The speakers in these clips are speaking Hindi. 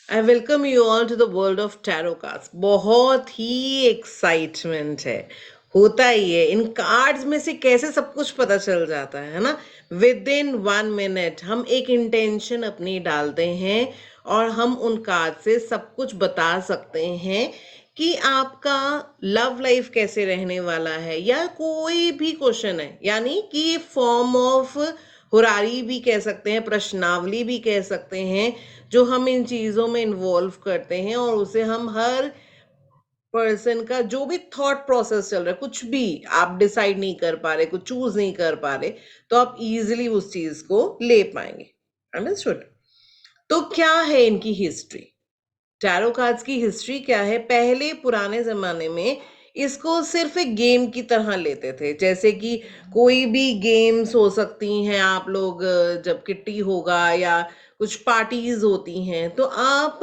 I welcome you all to the world of tarot cards. बहुत ही एक्साइटमेंट है, होता ही है। इन कार्ड्स में से कैसे सब कुछ पता चल जाता है ना। विद इन 1 मिनट हम एक इंटेंशन अपनी डालते हैं और हम उन कार्ड से सब कुछ बता सकते हैं कि आपका लव लाइफ कैसे रहने वाला है, या कोई भी क्वेश्चन है। यानी कि फॉर्म ऑफ हुरारी भी कह सकते हैं, प्रश्नावली भी कह सकते हैं, जो हम इन चीज़ों में इन्वॉल्व करते हैं और उसे हम हर पर्सन का जो भी थॉट प्रोसेस चल रहा है, कुछ भी आप डिसाइड नहीं कर पा रहे, कुछ चूज नहीं कर पा रहे, तो आप इजीली उस चीज को ले पाएंगे। अंडरस्टूड? तो क्या है इनकी हिस्ट्री? टैरो कार्ड्स की हिस्ट्री क्या है? पहले पुराने जमाने में इसको सिर्फ एक गेम की तरह लेते थे, जैसे कि कोई भी गेम्स हो सकती हैं। आप लोग जब किट्टी होगा या कुछ पार्टीज होती हैं तो आप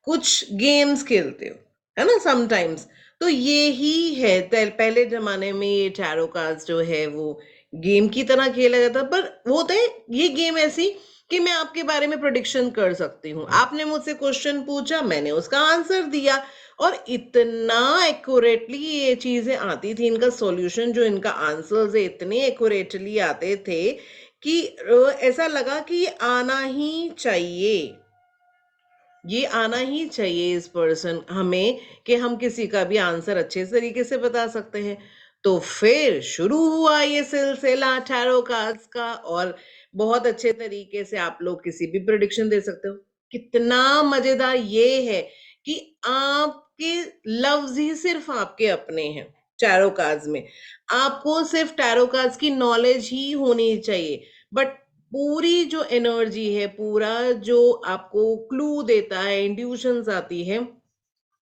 कुछ गेम्स खेलते हो, है ना, समटाइम्स। तो ये ही है, पहले जमाने में ये टैरो कार्ड्स जो है वो गेम की तरह खेला जाता। पर वो होता है ये गेम ऐसी कि मैं आपके बारे में प्रोडिक्शन कर सकती हूँ। आपने मुझसे क्वेश्चन पूछा, मैंने उसका आंसर दिया, और इतना एक्यूरेटली ये चीजें आती थी। इनका सॉल्यूशन जो इनका आंसर्स है इतने एक्यूरेटली आते थे कि ऐसा लगा कि ये आना ही चाहिए, ये आना ही चाहिए इस पर्सन हमें, कि हम किसी का भी आंसर अच्छे तरीके से बता सकते हैं। तो फिर शुरू हुआ ये सिलसिला टैरो कार्ड्स का, और बहुत अच्छे तरीके से आप लोग किसी भी प्रिडिक्शन दे सकते हो। कितना मजेदार ये है कि आपके लफ्ज ही सिर्फ आपके अपने हैं टैरो कार्ड्स में। आपको सिर्फ टैरो कार्ड्स की नॉलेज ही होनी चाहिए, बट पूरी जो एनर्जी है, पूरा जो आपको क्लू देता है, इंट्यूशंस आती है,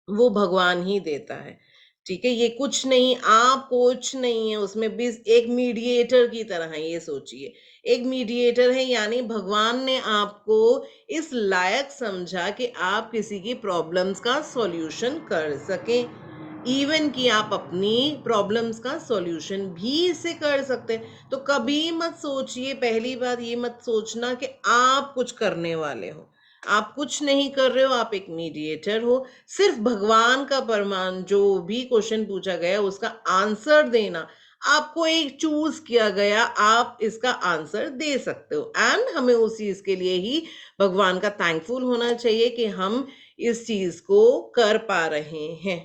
वो भगवान ही देता है। ठीक है, ये कुछ नहीं, आप कुछ नहीं है उसमें भी। एक मीडिएटर की तरह है, ये सोचिए। एक मीडिएटर है, यानी भगवान ने आपको इस लायक समझा कि आप किसी की प्रॉब्लम्स का सॉल्यूशन कर सकें। इवन कि आप अपनी प्रॉब्लम्स का सॉल्यूशन भी इससे कर सकते हैं। तो कभी मत सोचिए, पहली बात ये मत सोचना कि आप कुछ करने वाले हो। आप कुछ नहीं कर रहे हो, आप एक मीडिएटर हो। सिर्फ भगवान का फरमान, जो भी क्वेश्चन पूछा गया उसका आंसर देना। आपको एक चूज किया गया, आप इसका आंसर दे सकते हो, एंड हमें उस चीज के लिए ही भगवान का थैंकफुल होना चाहिए कि हम इस चीज को कर पा रहे हैं।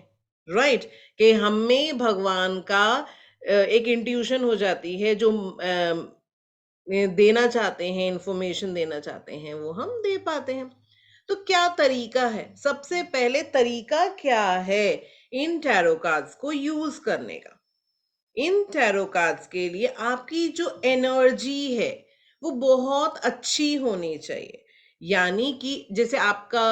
राइट? कि हमें भगवान का एक इंट्यूशन हो जाती है, जो देना चाहते हैं, इंफॉर्मेशन देना चाहते हैं, वो हम दे पाते हैं। तो क्या तरीका है? सबसे पहले तरीका क्या है इन टैरो कार्ड्स को यूज करने का? इन टैरो कार्ड्स के लिए आपकी जो एनर्जी है वो बहुत अच्छी होनी चाहिए। यानी कि जैसे आपका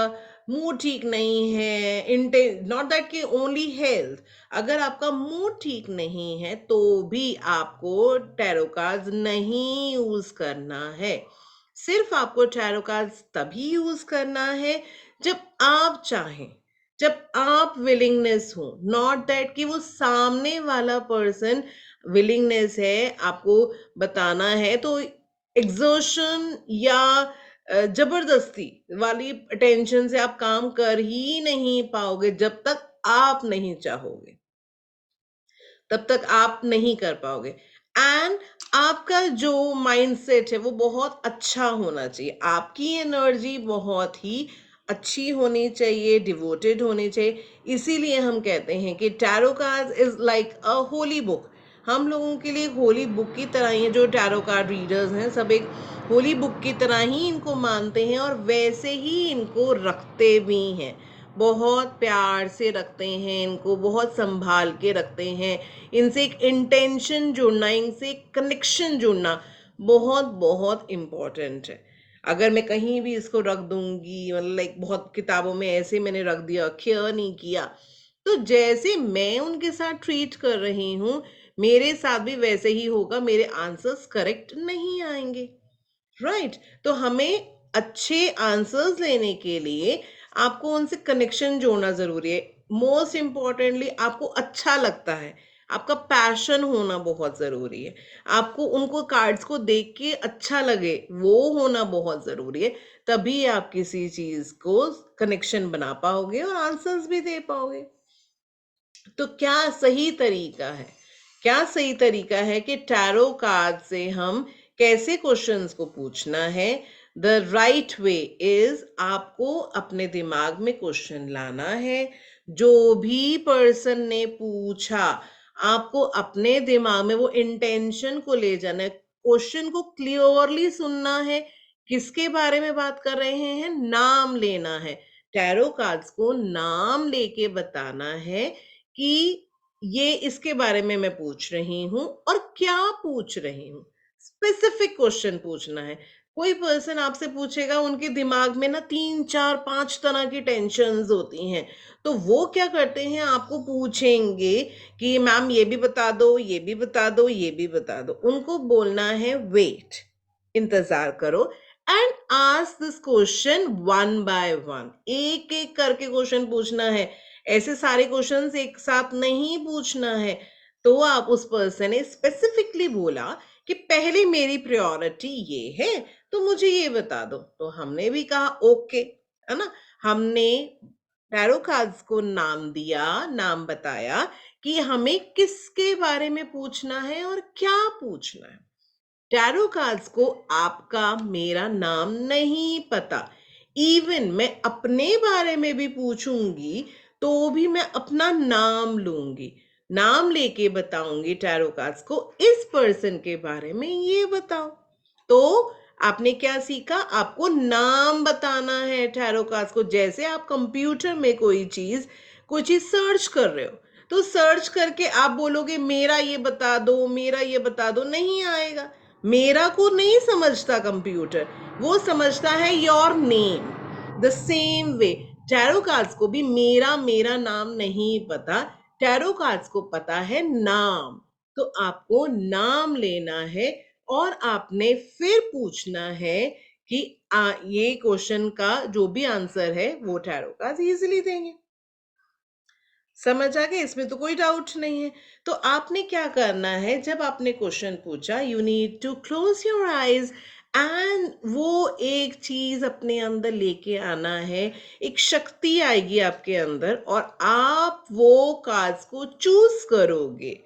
मूड ठीक नहीं है, इंटे नॉट दैट कि ओनली हेल्थ, अगर आपका मूड ठीक नहीं है तो भी आपको टैरो कार्ड्स नहीं यूज करना है। सिर्फ आपको टैरो कार्ड्स तभी यूज करना है जब आप चाहें, जब आप विलिंगनेस हो। नॉट दैट कि वो सामने वाला पर्सन विलिंगनेस है आपको बताना है, तो एग्जर्शन या जबरदस्ती वाली अटेंशन से आप काम कर ही नहीं पाओगे। जब तक आप नहीं चाहोगे तब तक आप नहीं कर पाओगे। एंड आपका जो माइंडसेट है वो बहुत अच्छा होना चाहिए, आपकी एनर्जी बहुत ही अच्छी होनी चाहिए, डिवोटेड होनी चाहिए। इसीलिए हम कहते हैं कि tarot cards is like a Holi book. हम लोगों के लिए होली बुक की तरह ही है। जो टैरो कार्ड रीडर्स हैं सब एक होली बुक की तरह ही इनको मानते हैं, और वैसे ही इनको रखते भी हैं। बहुत प्यार से रखते हैं इनको, बहुत संभाल के रखते हैं। इनसे एक इंटेंशन जुड़ना, इनसे एक कनेक्शन जुड़ना बहुत बहुत इम्पोर्टेंट है। अगर मैं कहीं भी इसको रख दूंगी, मतलब लाइक बहुत किताबों में ऐसे मैंने रख दिया, केयर नहीं किया, तो जैसे मैं उनके साथ ट्रीट कर रही हूँ मेरे साथ भी वैसे ही होगा, मेरे आंसर्स करेक्ट नहीं आएंगे। राइट? तो हमें अच्छे आंसर्स लेने के लिए आपको उनसे कनेक्शन जोड़ना जरूरी है। मोस्ट इम्पॉर्टेंटली आपको अच्छा लगता है, आपका पैशन होना बहुत ज़रूरी है। आपको उनको कार्ड्स को देख के अच्छा लगे, वो होना बहुत ज़रूरी है। तभी आप किसी चीज़ को कनेक्शन बना पाओगे और आंसर्स भी दे पाओगे। तो क्या सही तरीका है? क्या सही तरीका है कि टैरो कार्ड से हम कैसे क्वेश्चंस को पूछना है? द राइट वे इज आपको अपने दिमाग में क्वेश्चन लाना है। जो भी पर्सन ने पूछा, आपको अपने दिमाग में वो इंटेंशन को ले जाना है, क्वेश्चन को क्लियरली सुनना है। किसके बारे में बात कर रहे हैं? नाम लेना है। टैरो कार्ड्स को नाम लेके बताना है कि ये इसके बारे में मैं पूछ रही हूँ और क्या पूछ रही हूँ। स्पेसिफिक क्वेश्चन पूछना है। कोई पर्सन आपसे पूछेगा, उनके दिमाग में ना 3, 4, 5 तरह की टेंशन्स होती हैं। तो वो क्या करते हैं, आपको पूछेंगे कि मैम ये भी बता दो, ये भी बता दो, ये भी बता दो। उनको बोलना है वेट, इंतज़ार करो and ask this question one by one. एक-एक करके क्वेश्चन पूछना है। ऐसे सारे क्वेश्चंस एक साथ नहीं पूछना है। तो आप उस पर्सन ने स्पेसिफिकली बोला कि पहले मेरी प्रायोरिटी ये है, तो मुझे ये बता दो। तो हमने भी कहा ओके, है ना? हमने टैरो कार्ड्स को नाम दिया, नाम बताया कि हमें किसके बारे में पूछना है और क्या पूछना है। टैरो कार्ड्स को आपका मेरा नाम नहीं पता। इवन मैं अपने बारे में भी पूछूंगी तो भी मैं अपना नाम लूंगी। नाम लेके बताऊंगी टैरो कार्ड्स को, इस पर्सन के बारे में ये बताओ। तो आपने क्या सीखा? आपको नाम बताना है टैरो कार्ड्स को। जैसे आप कंप्यूटर में कोई चीज सर्च कर रहे हो, तो सर्च करके आप बोलोगे मेरा ये बता दो, मेरा ये बता दो, नहीं आएगा। मेरा को नहीं समझता कंप्यूटर, वो समझता है your name. The same way tarot cards को भी मेरा मेरा नाम नहीं पता, टैरो कार्ड्स को पता है नाम। तो आपको नाम लेना है और आपने फिर पूछना है कि ये क्वेश्चन का जो भी आंसर है वो टैरो कार्ड्स इजीली देंगे। समझ आ गया? इसमें तो कोई डाउट नहीं है। तो आपने क्या करना है, जब आपने क्वेश्चन पूछा, you need to close your eyes एंड वो एक चीज अपने अंदर लेके आना है। एक शक्ति आएगी आपके अंदर और आप वो कार्ड्स को चूज करोगे।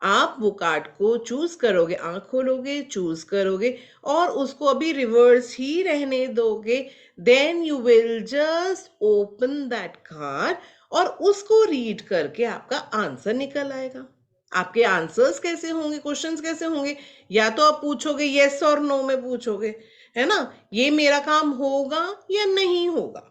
आप वो कार्ड को चूज करोगे, आंख खोलोगे, चूज करोगे और उसको अभी रिवर्स ही रहने दोगे। Then you will just open that card और उसको रीड करके आपका आंसर निकल आएगा। आपके आंसर्स कैसे होंगे, क्वेश्चंस कैसे होंगे? या तो आप पूछोगे यस और नो में पूछोगे, है ना? ये मेरा काम होगा या नहीं होगा।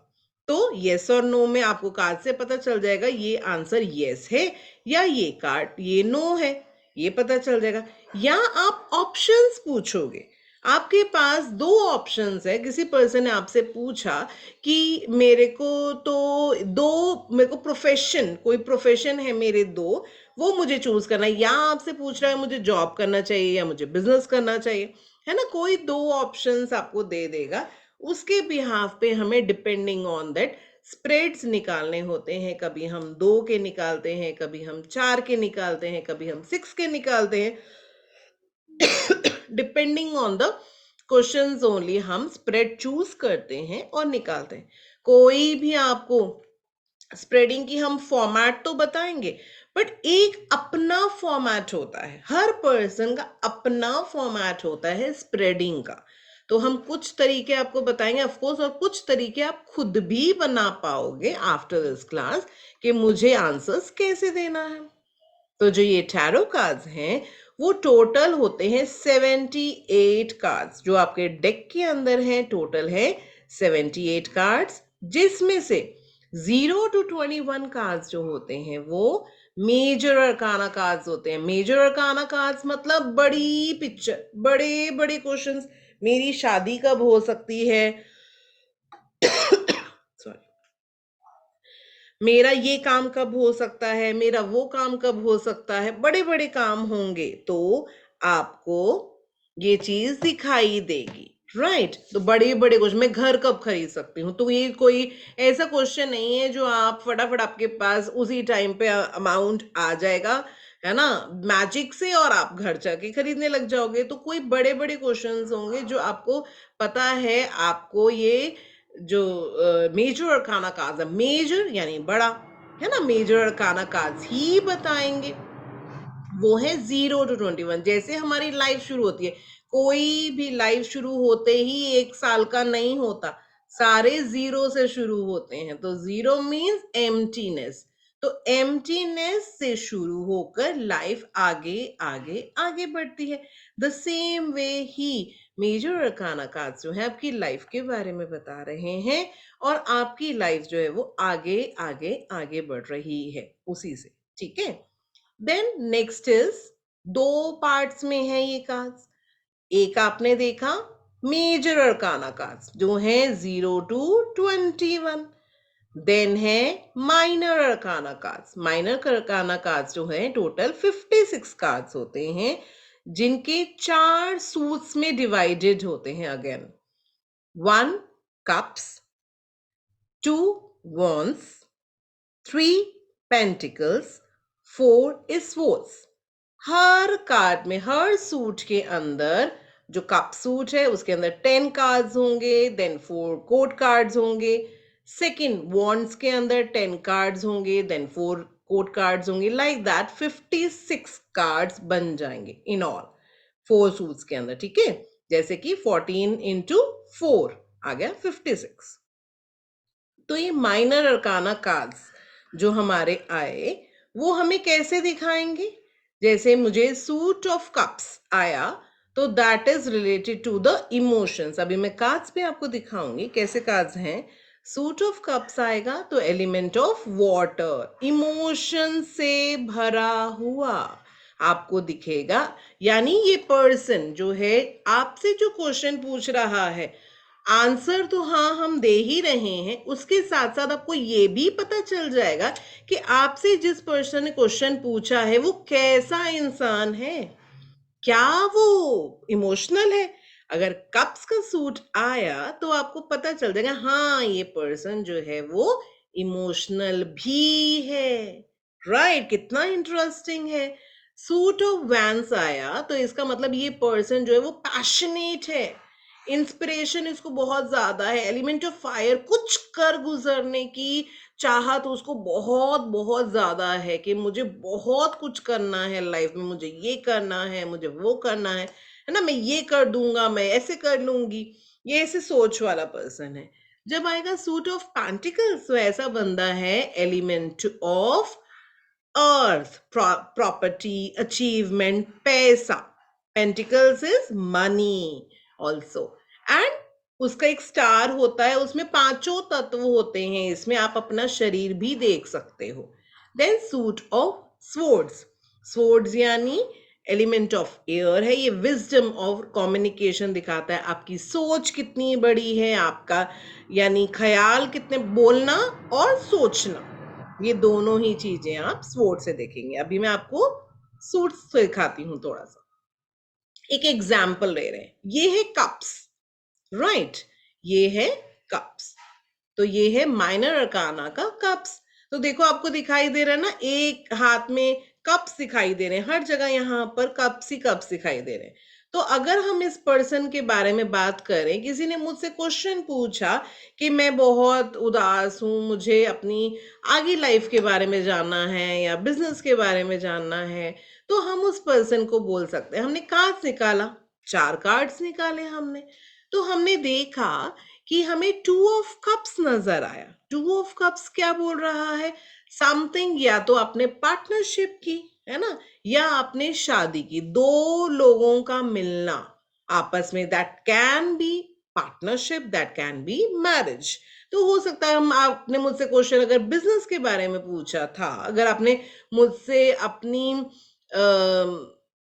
तो यस और नो में आपको कार्ड से पता चल जाएगा ये आंसर यस है या ये कार्ड ये नो है, ये पता चल जाएगा। या आप ऑप्शंस पूछोगे। आपके पास दो ऑप्शंस है। किसी पर्सन ने आपसे पूछा कि मेरे को प्रोफेशन, कोई प्रोफेशन है मेरे दो, वो मुझे चूज करना है। या आपसे पूछ रहा है मुझे जॉब करना चाहिए या मुझे बिजनेस करना चाहिए, है ना? कोई दो ऑप्शंस आपको दे देगा। उसके बिहाफ पे हमें डिपेंडिंग ऑन दैट स्प्रेड्स निकालने होते हैं। कभी हम 2 के निकालते हैं, कभी हम 4 के निकालते हैं, कभी हम 6 के निकालते हैं। Depending on the questions only हम स्प्रेड चूज करते हैं और निकालते हैं। कोई भी आपको स्प्रेडिंग की हम फॉर्मेट तो बताएंगे, बट एक अपना फॉर्मेट होता है। हर पर्सन का अपना फॉर्मेट होता है स्प्रेडिंग का। तो हम कुछ तरीके आपको बताएंगे ऑफ कोर्स, और कुछ तरीके आप खुद भी बना पाओगे आफ्टर दिस क्लास कि मुझे आंसर्स कैसे देना है। तो जो ये टैरो कार्ड्स हैं, वो टोटल होते हैं 78 कार्ड्स। जो आपके डेक के अंदर हैं टोटल है 78 कार्ड्स, जिसमें से 0 to 21 कार्ड्स जो होते हैं वो मेजर अरकाना कार्ड्स होते हैं। मेजर अरकाना कार्ड्स मतलब बड़ी पिक्चर, बड़े बड़े क्वेश्चंस। मेरी शादी कब हो सकती है, सॉरी, मेरा ये काम कब हो सकता है, मेरा वो काम कब हो सकता है, बड़े बड़े काम होंगे तो आपको ये चीज दिखाई देगी। राइट? तो बड़े बड़े क्वेश्चन, मैं घर कब खरीद सकती हूँ, तो ये कोई ऐसा क्वेश्चन नहीं है जो आप फटाफट आपके पास उसी टाइम पे अमाउंट आ जाएगा। है ना? मैजिक से और आप घर जाके खरीदने लग जाओगे। तो कोई बड़े-बड़े क्वेश्चन्स होंगे जो आपको पता है, आपको ये जो मेजर अरकाना कार्ड्स है, मेजर यानी बड़ा, है ना? मेजर अरकाना कार्ड्स ही बताएँगे। वो है 0 टू 21, जैसे हमारी लाइफ शुरू होती है। कोई भी लाइफ शुरू होते ही 1 साल का नहीं होता, सारे 0 से शुरू होते हैं। तो 0 मीन्स एम्प्टीनेस। तो एम्प्टीनेस से शुरू होकर लाइफ आगे, आगे, आगे बढ़ती है। द सेम वे ही मेजर अरकाना कार्ड्स जो है आपकी लाइफ के बारे में बता रहे हैं और आपकी लाइफ जो है वो आगे, आगे, आगे बढ़ रही है उसी से, ठीक है? देन नेक्स्ट इज, दो पार्ट्स में है ये कार्ड्स। एक आपने देखा मेजर अरकाना कार्ड्स जो है 0 टू 21। देन है minor arcana cards. Minor arcana cards जो है टोटल 56 कार्ड्स होते हैं, जिनके 4 सूट्स में डिवाइडेड होते हैं। Again 1 cups, 2 wands, 3 pentacles, 4 is swords। Her card में, हर सूट के अंदर, जो कप सूट है उसके अंदर 10 कार्ड्स होंगे, देन 4 कोर्ट कार्ड्स होंगे। सेकंड वॉन्ड्स के अंदर 10 कार्ड्स होंगे, देन 4 कोर्ट कार्ड्स होंगे। लाइक दैट 56 कार्ड्स बन जाएंगे इन ऑल 4 सूट्स के अंदर, ठीक है? जैसे कि 14 इंटू 4 आ गया 56। तो ये माइनर अरकाना कार्ड्स जो हमारे आए वो हमें कैसे दिखाएंगे? जैसे मुझे सूट ऑफ कप्स आया तो that is related to the emotions. अभी मैं कार्ड्स पे आपको दिखाऊंगी कैसे कार्ड्स हैं। सूट ऑफ कप्स आएगा तो एलिमेंट ऑफ वाटर, इमोशन से भरा हुआ आपको दिखेगा। यानी ये पर्सन जो है आपसे जो क्वेश्चन पूछ रहा है, आंसर तो हाँ हम दे ही रहे हैं, उसके साथ साथ आपको ये भी पता चल जाएगा कि आपसे जिस पर्सन ने क्वेश्चन पूछा है वो कैसा इंसान है, क्या वो इमोशनल है। अगर कप्स का सूट आया तो आपको पता चल जाएगा हाँ ये पर्सन जो है वो इमोशनल भी है। राइट, कितना इंटरेस्टिंग है। सूट ऑफ वैंस आया तो इसका मतलब ये पर्सन जो है वो पैशनेट है, इंस्पिरेशन इसको बहुत ज्यादा है, एलिमेंट ऑफ फायर, कुछ कर गुजरने की चाहत उसको बहुत बहुत ज्यादा है कि मुझे बहुत कुछ करना है लाइफ में, मुझे ये करना है, मुझे वो करना है ना, मैं ये कर दूंगा, मैं ऐसे कर लूंगी। ये ऐसे सोच वाला पर्सन है। जब आएगा सूट ऑफ पेंटिकल्स तो ऐसा बंदा है element of earth, property, achievement, पैसा। Pentacles is money also. And उसका एक स्टार होता है, उसमें पांचों तत्व होते हैं, इसमें आप अपना शरीर भी देख सकते हो। Then suit of swords. Swords यानी एलिमेंट ऑफ एयर है, ये विजडम ऑफ कम्युनिकेशन दिखाता है, आपकी सोच कितनी बड़ी है, आपका यानी ख्याल कितने, बोलना और सोचना, ये दोनों ही चीजें आप स्वॉर्ड से देखेंगे। अभी मैं आपको सूट से दिखाती हूँ थोड़ा सा, एक एग्जाम्पल ले रहे हैं। ये है कप्स, राइट, ये है कप्स। तो ये है माइनर अरकाना का कप्स। तो देखो आपको दिखाई दे रहा है ना, एक हाथ में कप्स दिखाई दे रहे हैं, हर जगह यहाँ पर कप्स ही कप्स दिखाई दे रहे हैं। तो अगर हम इस पर्सन के बारे में बात करें, किसी ने मुझसे क्वेश्चन पूछा कि मैं बहुत उदास हूँ, मुझे अपनी आगे लाइफ के बारे में जानना है या बिजनेस के बारे में जानना है, तो हम उस पर्सन को बोल सकते हैं। हमने कार्ड्स निकाला, 4 कार्ड्स निकाले हमने, तो हमने देखा कि हमें 2 ऑफ कप्स नजर आया। 2 ऑफ कप्स क्या बोल रहा है? समथिंग, या तो आपने पार्टनरशिप की, है ना, या आपने शादी की, दो लोगों का मिलना आपस में, that can be partnership, that can be marriage. तो हो सकता है हम, आपने मुझसे क्वेश्चन अगर बिजनेस के बारे में पूछा था, अगर आपने मुझसे अपनी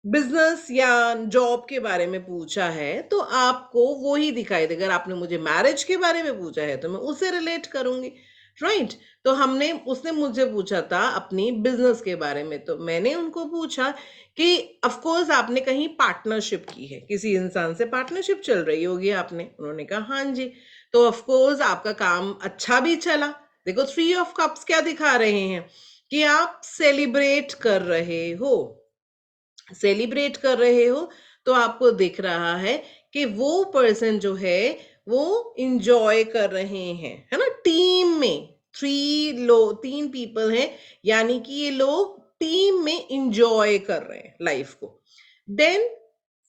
बिजनेस या जॉब के बारे में पूछा है तो आपको वो ही दिखाई देगा। अगर आपने मुझे मैरिज के बारे में पूछा है तो मैं उससे रिलेट करूंगी, राइट। तो हमने, उसने मुझे पूछा था अपनी बिजनेस के बारे में, तो मैंने उनको पूछा कि ऑफ कोर्स आपने कहीं पार्टनरशिप की है, किसी इंसान से पार्टनरशिप चल रही होगी आपने। उन्होंने कहा हाँ जी। तो ऑफ कोर्स आपका काम अच्छा भी चला। देखो 3 ऑफ कप्स क्या दिखा रहे हैं कि आप सेलिब्रेट कर रहे हो। सेलिब्रेट कर रहे हो, तो आपको दिख रहा है कि वो पर्सन जो है वो इंजॉय कर रहे हैं, है ना? टीम में 3 पीपल हैं, यानी कि ये लोग टीम में इंजॉय कर रहे हैं लाइफ को। Then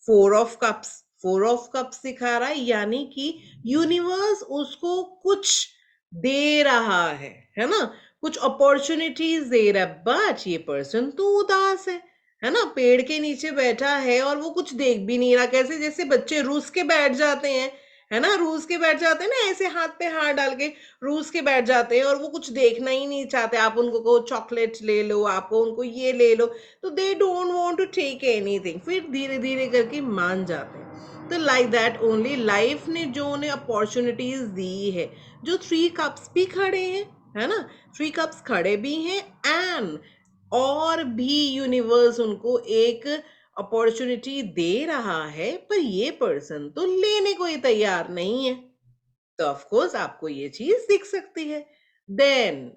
4 of cups, 4 of cups दिखा रहा है, यानी कि यूनिवर्स उसको कुछ दे रहा है ना? कुछ अपॉर्चुनिटीज दे रहा है, बट ये पर्सन तो उदास है ना? पेड़ के नीचे बैठा है और वो कुछ देख भी नहीं रहा। कैसे? जैसे बच्चे रूस के बैठ जाते हैं, है ना? रूस के बैठ जाते हैं ना, ऐसे हाथ पे हाथ डाल के रूस के बैठ जाते हैं और वो कुछ देखना ही नहीं चाहते। आप उनको कहो चॉकलेट ले लो, आपको उनको ये ले लो, तो they don't want to take anything, फिर धीरे धीरे करके मान जाते हैं। तो लाइक दैट ओनली लाइफ ने जो उन्हें अपॉर्चुनिटीज दी है, जो 3 कप्स भी खड़े हैं, है ना? 3 कप्स खड़े भी हैं, एंड और भी यूनिवर्स उनको एक अपॉर्चुनिटी दे रहा है, पर ये पर्सन तो लेने को ही तैयार नहीं है। तो ऑफ कोर्स आपको ये चीज दिख सकती है। Then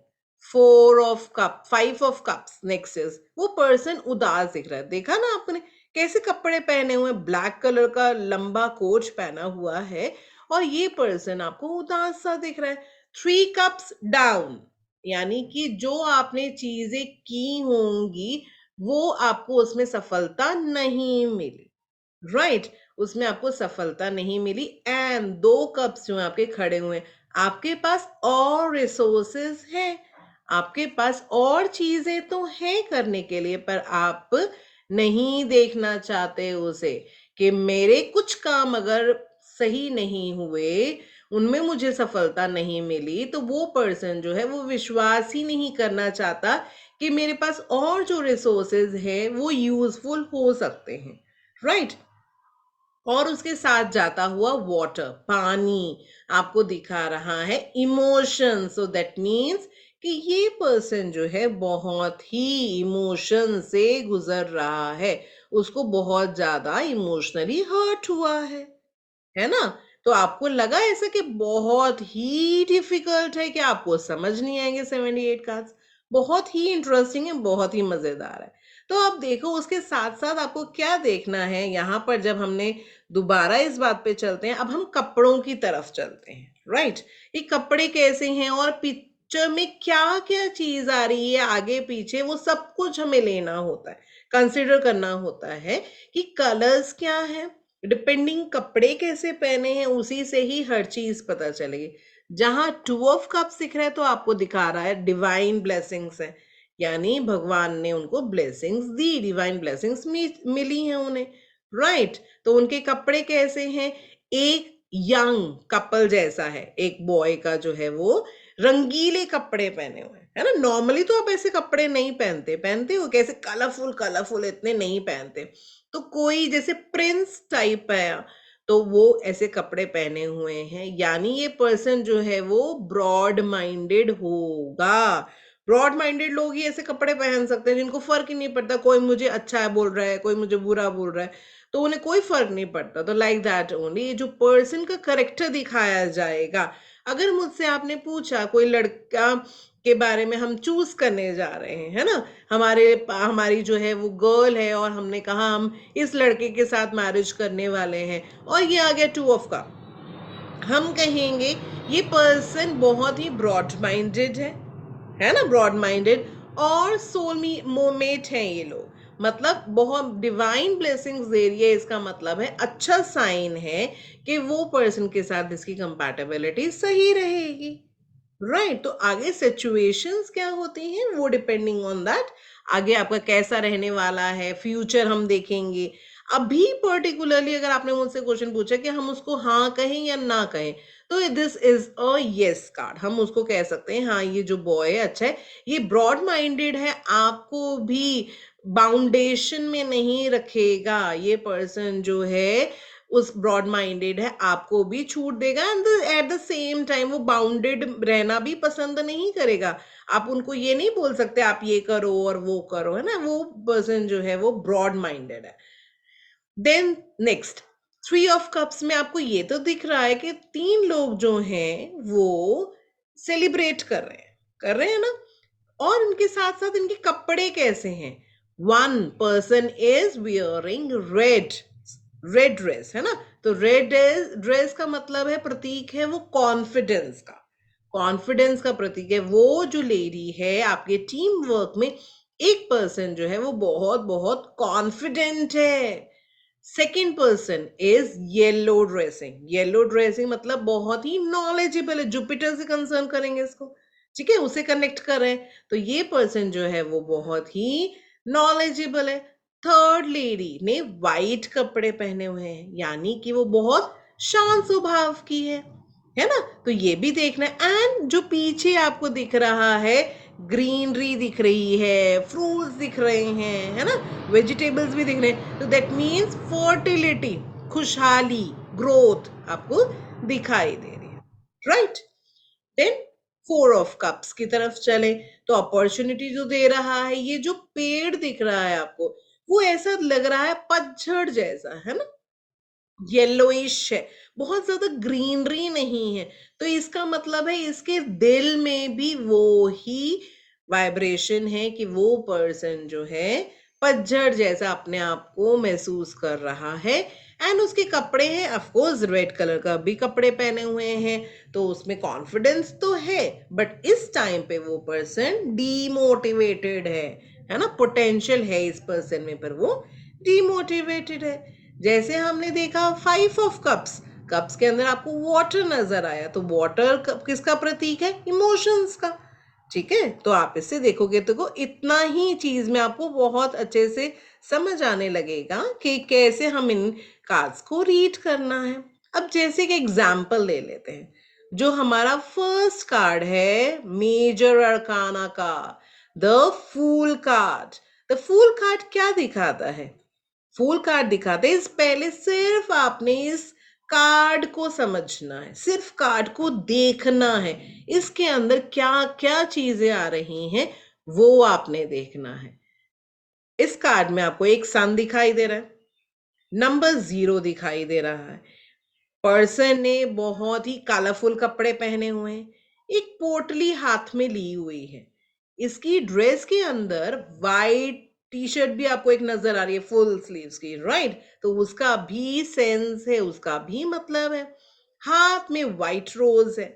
4 of cup 5 of cups next is, वो पर्सन उदास दिख रहा है। देखा ना आपने कैसे कपड़े पहने हुए, ब्लैक कलर का लंबा कोट पहना हुआ है, और ये पर्सन आपको उदास सा दिख रहा है। 3 कप्स डाउन, यानी कि जो आपने चीजें की होंगी वो आपको उसमें सफलता नहीं मिली, राइट? उसमें आपको सफलता नहीं मिली, एंड 2 कप्स जो हैं आपके खड़े हुए हैं, आपके पास और रिसोर्सेज हैं, आपके पास और चीजें तो हैं करने के लिए, पर आप नहीं देखना चाहते उसे, कि मेरे कुछ काम अगर सही नहीं हुए, उनमें मुझे सफलता नहीं मिली, तो वो पर्सन जो है वो विश्वास ही नहीं करना चाहता कि मेरे पास और जो रिसोर्सेज है वो यूजफुल हो सकते हैं, राइट? और उसके साथ जाता हुआ वाटर, पानी आपको दिखा रहा है, इमोशन। सो दैट मीन्स कि ये पर्सन जो है बहुत ही इमोशन से गुजर रहा है, उसको बहुत ज्यादा इमोशनली हर्ट हुआ है ना? तो आपको लगा ऐसा कि बहुत ही डिफिकल्ट है, कि आपको समझ नहीं आएंगे 78 कार्ड्स? बहुत ही इंटरेस्टिंग है, बहुत ही मजेदार है। तो अब देखो उसके साथ साथ आपको क्या देखना है यहाँ पर, जब हमने दोबारा इस बात पे चलते हैं, अब हम कपड़ों की तरफ चलते हैं, राइट? ये कपड़े कैसे हैं और पिक्चर में क्या क्या चीज आ रही है आगे पीछे, वो सब कुछ हमें लेना होता है, कंसिडर करना होता है कि कलर्स क्या है, डिपेंडिंग कपड़े कैसे पहने हैं उसी से ही हर चीज पता चलेगी। जहां 2 ऑफ कप्स दिख रहा है तो आपको दिखा रहा है डिवाइन ब्लेसिंग्स है, यानी भगवान ने उनको ब्लेसिंग्स दी, डिवाइन ब्लेसिंग्स मिली हैं उन्हें, राइट? तो उनके कपड़े कैसे हैं? एक यंग कपल जैसा है, एक बॉय का जो है वो रंगीले कपड़े पहने हुए हैं, है ना? नॉर्मली तो आप ऐसे कपड़े नहीं पहनते, पहनते हो कैसे? कलरफुल कलरफुल इतने नहीं पहनते। तो कोई जैसे प्रिंस टाइप है, तो वो ऐसे कपड़े पहने हुए हैं, यानी ये पर्सन जो है वो ब्रॉड माइंडेड होगा। ब्रॉड माइंडेड लोग ही ऐसे कपड़े पहन सकते हैं जिनको फर्क ही नहीं पड़ता, कोई मुझे अच्छा है बोल रहा है, कोई मुझे बुरा बोल रहा है, तो उन्हें कोई फर्क नहीं पड़ता। तो लाइक दैट ओनली ये जो पर्सन का करेक्टर दिखाया जाएगा। अगर मुझसे आपने पूछा कोई लड़का के बारे में, हम चूज करने जा रहे हैं, है ना? हमारी जो है वो गर्ल है, और हमने कहा हम इस लड़के के साथ मैरिज करने वाले हैं, और ये आ गया 2 ऑफ का, हम कहेंगे ये पर्सन बहुत ही ब्रॉड माइंडेड है ना? ब्रॉड माइंडेड और सोल मोमेट है ये लोग, मतलब बहुत डिवाइन ब्लेसिंग्स दे रही है, इसका मतलब है अच्छा साइन है कि वो पर्सन के साथ इसकी कंपैटिबिलिटी सही रहेगी, राइट? तो आगे सिचुएशंस क्या होती हैं वो डिपेंडिंग ऑन दैट, आगे आपका कैसा रहने वाला है, फ्यूचर हम देखेंगे। अभी पर्टिकुलरली अगर आपने मुझसे क्वेश्चन पूछा कि हम उसको हाँ कहें या ना कहें, तो this is a yes card, हम उसको कह सकते हैं हाँ ये जो बॉय है अच्छा है, ये ब्रॉड माइंडेड है, आपको भी बाउंडेशन में नहीं रखेगा, ये पर्सन जो है उस ब्रॉड माइंडेड है, आपको भी छूट देगा, and at the same time वो बाउंडेड रहना भी पसंद नहीं करेगा। आप उनको ये नहीं बोल सकते आप ये करो और वो करो, है ना? वो पर्सन जो है वो ब्रॉड माइंडेड है। देन नेक्स्ट 3 ऑफ कप्स में आपको ये तो दिख रहा है कि 3 लोग जो हैं वो सेलिब्रेट कर रहे हैं ना? और इनके साथ साथ इनके कपड़े कैसे हैं। One person is wearing red dress, है ना। तो रेड ड्रेस का मतलब है, प्रतीक है वो कॉन्फिडेंस का। कॉन्फिडेंस का प्रतीक है। वो जो लेडी है आपके टीम वर्क में, एक पर्सन जो है वो बहुत बहुत कॉन्फिडेंट है। Second person is yellow dressing. Yellow dressing मतलब बहुत ही नॉलेजेबल है, जुपिटर से कंसर्न करेंगे इसको, ठीक है, उसे कनेक्ट कर रहे हैं। तो ये पर्सन जो है वो बहुत ही नॉलेजेबल है। थर्ड लेडी ने वाइट कपड़े पहने हुए हैं, यानी कि वो बहुत शांत स्वभाव की है ना। तो ये भी देखना है। एंड जो पीछे आपको दिख रहा है, ग्रीनरी दिख रही है, फ्रूट्स दिख रहे हैं, है ना, वेजिटेबल्स भी दिख रहे हैं, तो दैट मीन्स फर्टिलिटी, खुशहाली, ग्रोथ आपको दिखाई दे रही है, right. Then four of cups की तरफ चले, तो अपॉर्चुनिटी जो दे रहा है, ये जो पेड़ दिख रहा है आपको, वो ऐसा लग रहा है पतझड़ जैसा, है ना, येलोइश है, बहुत ज्यादा ग्रीनरी नहीं है। तो इसका मतलब है इसके दिल में भी वो ही वाइब्रेशन है कि वो पर्सन जो है पतझड़ जैसा अपने आप को महसूस कर रहा है। एंड उसके कपड़े हैं, ऑफ कोर्स रेड कलर का भी कपड़े पहने हुए हैं, तो उसमें कॉन्फिडेंस तो है, बट इस टाइम पे वो पर्सन डीमोटिवेटेड है ना, पोटेंशियल है इस पर्सन में पर वो डीमोटिवेटेड है। जैसे हमने देखा फाइव ऑफ कप्स, कप्स के अंदर आपको वाटर नजर आया, तो वाटर किसका प्रतीक है, इमोशंस का, ठीक है। तो आप इससे देखोगे तो इतना ही चीज में आपको बहुत अच्छे से समझ आने लगेगा कि कैसे हम इन कार्ड्स को रीड करना है। अब जैसे कि एग्जाम्पल ले लेते हैं, जो हमारा फर्स्ट कार्ड है मेजर अरकाना का, the fool card. The fool card क्या दिखाता है, फुल कार्ड दिखाते हैं। इस पहले सिर्फ आपने इस कार्ड को समझना है, सिर्फ कार्ड को देखना है, इसके अंदर क्या क्या चीजें आ रही हैं वो आपने देखना है। इस कार्ड में आपको एक सन दिखाई दे रहा है, नंबर 0 दिखाई दे रहा है, पर्सन ने बहुत ही कलरफुल कपड़े पहने हुए हैं, एक पोटली हाथ में ली हुई है, इसकी ड्रेस के अंदर वाइट टी शर्ट भी आपको एक नजर आ रही है फुल स्लीव्स की, राइट। तो उसका भी सेंस है, उसका भी मतलब है। हाथ में वाइट रोज है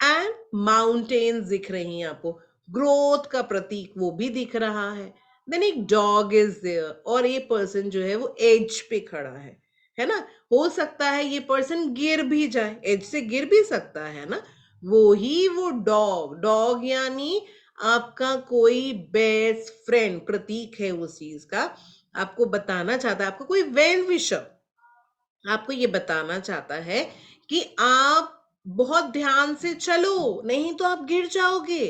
एंड माउंटेन्स दिख रही हैं आपको, ग्रोथ का प्रतीक वो भी दिख रहा है। देन एक डॉग इज देयर, और ये पर्सन जो है वो एज पे खड़ा है ना। हो सकता है ये पर्सन गिर भी जाए, एज से गिर भी सकता है ना। वो ही वो डॉग, डॉग यानी आपका कोई बेस्ट फ्रेंड, प्रतीक है उस चीज का, आपको बताना चाहता है, आपको कोई वेल विशर आपको ये बताना चाहता है कि आप बहुत ध्यान से चलो, नहीं तो आप गिर जाओगे।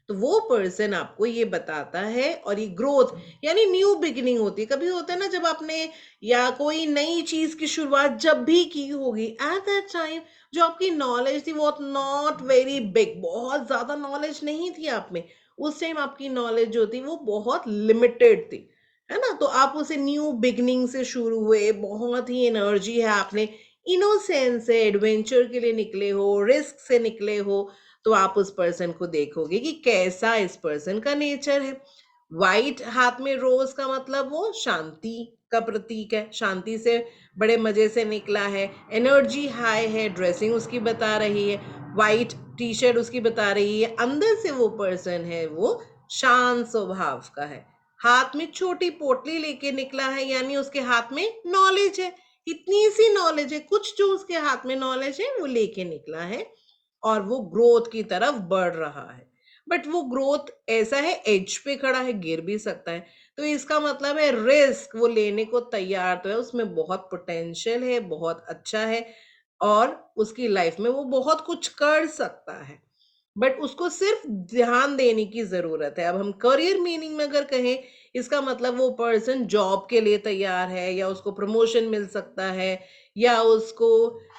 तो वो पर्सन आपको ये बताता है, और ये ग्रोथ यानी न्यू बिगिनिंग होती है। कभी होता है ना, जब आपने या कोई नई चीज की शुरुआत जब भी की होगी, एट दैट टाइम जो आपकी नॉलेज थी वो नॉट वेरी बिग, बहुत ज्यादा नॉलेज नहीं थी आप में। उस टाइम आपकी नॉलेज जो थी वो बहुत लिमिटेड थी, है ना। तो आप उसे न्यू बिगनिंग से शुरू हुए, बहुत ही एनर्जी है, आपने इनोसेंस से एडवेंचर के लिए निकले हो, रिस्क से निकले हो, तो आप उस पर्सन को देखोगे कि कैसा इस पर्सन का नेचर है। वाइट हाथ में रोज का मतलब वो शांति का प्रतीक है, शांति से बड़े मजे से निकला है, एनर्जी हाई है, ड्रेसिंग उसकी बता रही है, वाइट टी शर्ट उसकी बता रही है, अंदर से वो पर्सन है वो शांत स्वभाव का है। हाथ में छोटी पोटली लेके निकला है, यानी उसके हाथ में नॉलेज है, इतनी सी नॉलेज है, कुछ जो उसके हाथ में नॉलेज है वो लेके निकला है, और वो ग्रोथ की तरफ बढ़ रहा है। बट वो ग्रोथ ऐसा है, एज पे खड़ा है, गिर भी सकता है। तो इसका मतलब है रिस्क वो लेने को तैयार तो है, उसमें बहुत पोटेंशियल है, बहुत अच्छा है, और उसकी लाइफ में वो बहुत कुछ कर सकता है, बट उसको सिर्फ ध्यान देने की जरूरत है। अब हम करियर मीनिंग में अगर कहें, इसका मतलब वो पर्सन जॉब के लिए तैयार है, या उसको प्रमोशन मिल सकता है, या उसको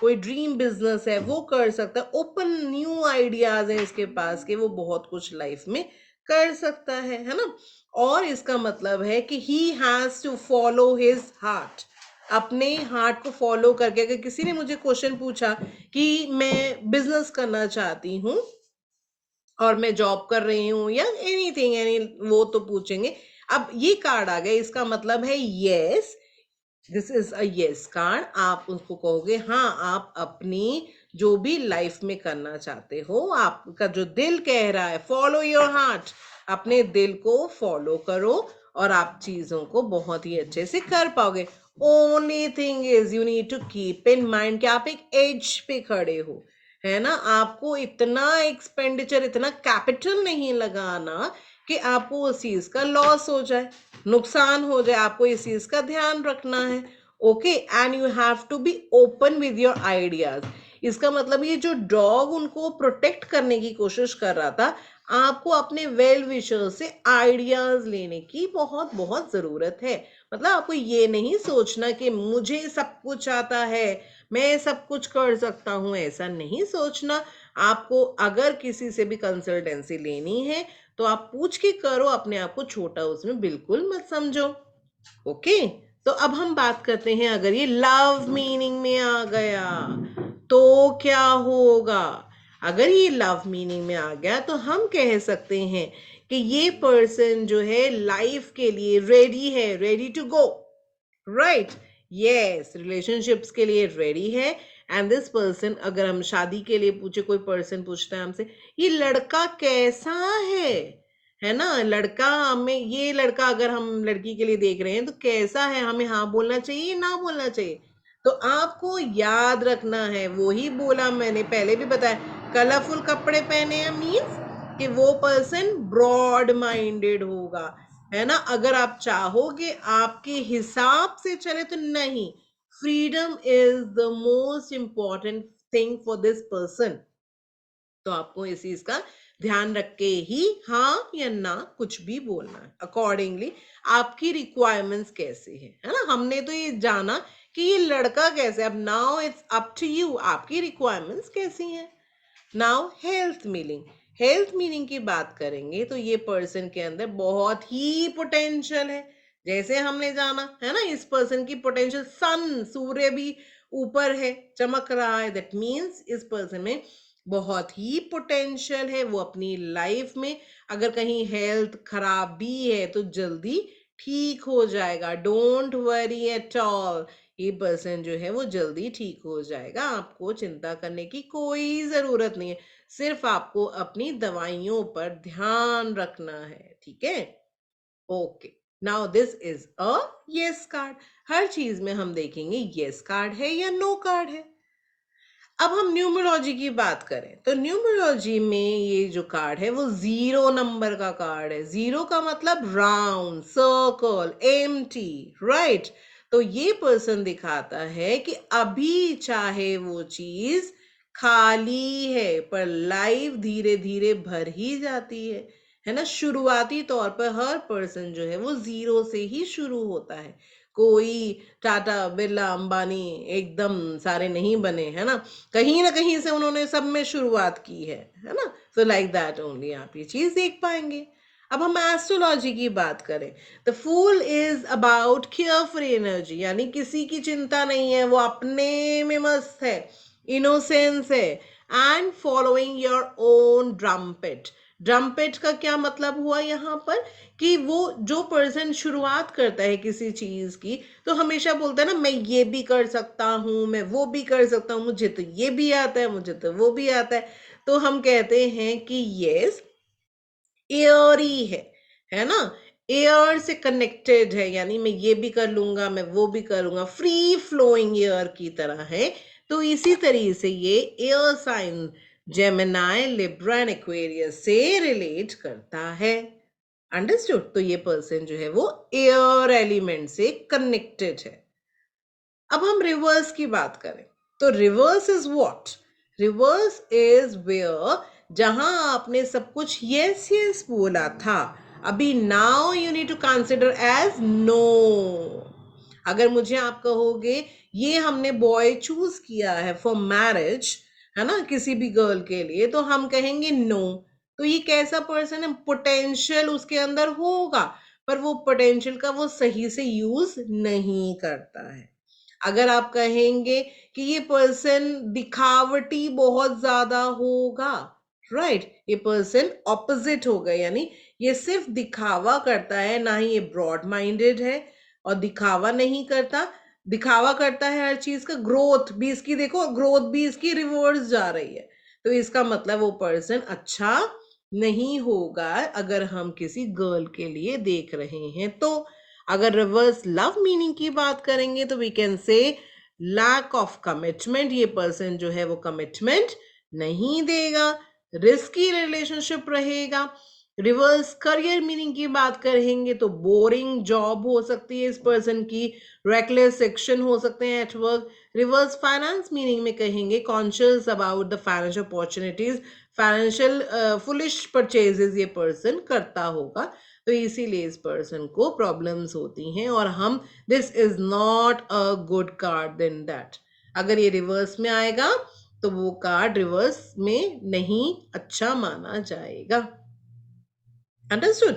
कोई ड्रीम बिजनेस है वो कर सकता है, ओपन न्यू आइडियाज है इसके पास कि वो बहुत कुछ लाइफ में कर सकता है ना। और इसका मतलब है कि he has to follow his heart, अपने हार्ट को फॉलो करके। अगर किसी ने मुझे क्वेश्चन पूछा कि मैं बिजनेस करना चाहती हूँ, और मैं जॉब कर रही हूँ या एनीथिंग एनी, वो तो पूछेंगे। अब ये कार्ड आ गया, इसका मतलब है yes, this is a yes card. आप उसको कहोगे हाँ, आप अपनी जो भी लाइफ में करना चाहते हो, आपका जो दिल कह रहा है, फॉलो योर हार्ट, अपने दिल को फॉलो करो और आप चीजों को बहुत ही अच्छे से कर पाओगे। Only thing is you need to keep in mind कि आप एक एज पे खड़े हो, है ना। आपको इतना एक्सपेंडिचर, इतना कैपिटल नहीं लगाना कि आपको उस चीज का लॉस हो जाए, नुकसान हो जाए। आपको इस चीज का ध्यान रखना है। Okay, and you have to be open with your ideas. इसका मतलब ये जो डॉग उनको प्रोटेक्ट करने की कोशिश कर रहा था, आपको अपने वेल विशर से आइडियाज लेने की बहुत बहुत जरूरत है। मतलब आपको ये नहीं सोचना कि मुझे सब कुछ आता है, मैं सब कुछ कर सकता हूं, ऐसा नहीं सोचना। आपको अगर किसी से भी कंसल्टेंसी लेनी है तो आप पूछ के करो, अपने आप को छोटा उसमें बिल्कुल मत समझो। ओके, तो अब हम बात करते हैं, अगर ये लव मीनिंग में आ गया तो क्या होगा। अगर ये लव मीनिंग में आ गया तो हम कह सकते हैं कि ये पर्सन जो है लाइफ के लिए रेडी है, ready to go, right. Yes, relationships के लिए रेडी है। एंड दिस पर्सन, अगर हम शादी के लिए पूछे, कोई पर्सन पूछता है हमसे ये लड़का कैसा है ना, लड़का हमें, ये लड़का अगर हम लड़की के लिए देख रहे हैं तो कैसा है, हमें हाँ बोलना चाहिए, ना बोलना चाहिए। तो आपको याद रखना है, वो ही बोला मैंने पहले भी बताया, कलरफुल कपड़े पहने हैं मीन्स कि वो पर्सन ब्रॉड माइंडेड होगा, है ना। अगर आप चाहोगे आपके हिसाब से चले तो नहीं, freedom is the most important thing for this person. तो आपको इस चीज का ध्यान रख के ही हाँ या ना कुछ भी बोलना है, अकॉर्डिंगली आपकी रिक्वायरमेंट्स कैसे है ना। हमने तो ये जाना कि ये लड़का कैसे है, अब now it's up to you, आपकी रिक्वायरमेंट्स कैसी हैं। Now health meaning, health meaning की बात करेंगे तो ये पर्सन के अंदर बहुत ही पोटेंशियल है। जैसे हमने जाना है ना, इस पर्सन की पोटेंशियल, सन, सूर्य भी ऊपर है, चमक रहा है, दैट मीन्स इस पर्सन में बहुत ही पोटेंशियल है। वो अपनी लाइफ में अगर कहीं हेल्थ खराब भी है तो जल्दी ठीक हो जाएगा, डोंट वरी एट ऑल। ये पर्सन जो है वो जल्दी ठीक हो जाएगा, आपको चिंता करने की कोई जरूरत नहीं है। सिर्फ आपको अपनी दवाइयों पर ध्यान रखना है, ठीक है। Okay, now this is a yes card. हर चीज में हम देखेंगे यस कार्ड है या नो कार्ड है। अब हम न्यूमरोलॉजी की बात करें तो न्यूमरोलॉजी में ये जो कार्ड है वो 0 नंबर का कार्ड है। 0 का मतलब राउंड, सर्कल, एम्प्टी, राइट। तो ये पर्सन दिखाता है कि अभी चाहे वो चीज खाली है पर लाइफ धीरे धीरे भर ही जाती है ना। शुरुआती तौर पर हर पर्सन जो है वो 0 से ही शुरू होता है। कोई टाटा बिरला अंबानी एकदम सारे नहीं बने, है ना कहीं से उन्होंने सब में शुरुआत की है ना। सो लाइक दैट ओनली आप ये चीज देख पाएंगे। अब हम एस्ट्रोलॉजी की बात करें, the fool is about careful energy, यानी किसी की चिंता नहीं है, वो अपने में मस्त है, इनोसेंस है, एंड फॉलोइंग योर ओन ड्रम्पेट। ड्रम्पेट का क्या मतलब हुआ यहाँ पर कि वो जो पर्सन शुरुआत करता है किसी चीज की तो हमेशा बोलता है ना, मैं ये भी कर सकता हूँ, मैं वो भी कर सकता हूँ, मुझे तो ये भी आता है, मुझे तो वो भी आता है। तो हम कहते हैं कि यस, एयरी है ना, एयर से कनेक्टेड है, यानी मैं ये भी कर लूंगा, मैं वो भी करूंगा, फ्री फ्लोइंग एयर की तरह है। तो इसी तरीके से ये air sign Gemini, Libra and Aquarius से रिलेट करता है। अंडरस्टूड। तो ये पर्सन जो है वो एयर एलिमेंट से कनेक्टेड है। अब हम रिवर्स की बात करें तो reverse is what, reverse is where, जहां आपने सब कुछ यस यस बोला था, अभी now you need to consider as no. अगर मुझे आप कहोगे ये हमने बॉय चूज किया है फॉर मैरिज, है ना, किसी भी गर्ल के लिए, तो हम कहेंगे नो। तो ये कैसा पर्सन है, पोटेंशियल उसके अंदर होगा पर वो पोटेंशियल का वो सही से यूज नहीं करता है। अगर आप कहेंगे कि ये पर्सन दिखावटी बहुत ज्यादा होगा, राइट, ये पर्सन ऑपोजिट हो गए, यानी ये सिर्फ दिखावा करता है, ना ही ये ब्रॉड माइंडेड है और दिखावा नहीं करता। दिखावा करता है हर चीज का, ग्रोथ भी इसकी देखो, ग्रोथ भी इसकी रिवर्स जा रही है। तो इसका मतलब वो पर्सन अच्छा नहीं होगा अगर हम किसी गर्ल के लिए देख रहे हैं तो। अगर रिवर्स लव मीनिंग की बात करेंगे तो we can say lack of commitment, ये पर्सन जो है वो कमिटमेंट नहीं देगा, रिस्की रिलेशनशिप रहेगा। रिवर्स करियर मीनिंग की बात करेंगे तो बोरिंग जॉब हो सकती है इस पर्सन की, रेकलेस सेक्शन हो सकते हैं at work. Reverse finance meaning में कहेंगे conscious about the financial opportunities, financial foolish purchases ये पर्सन करता होगा। तो इसीलिए इस पर्सन को प्रॉब्लम्स होती हैं और हम, this is not a good card then that. अगर ये रिवर्स में आएगा तो वो कार्ड रिवर्स में नहीं अच्छा माना जाएगा। अंडरस्टूड?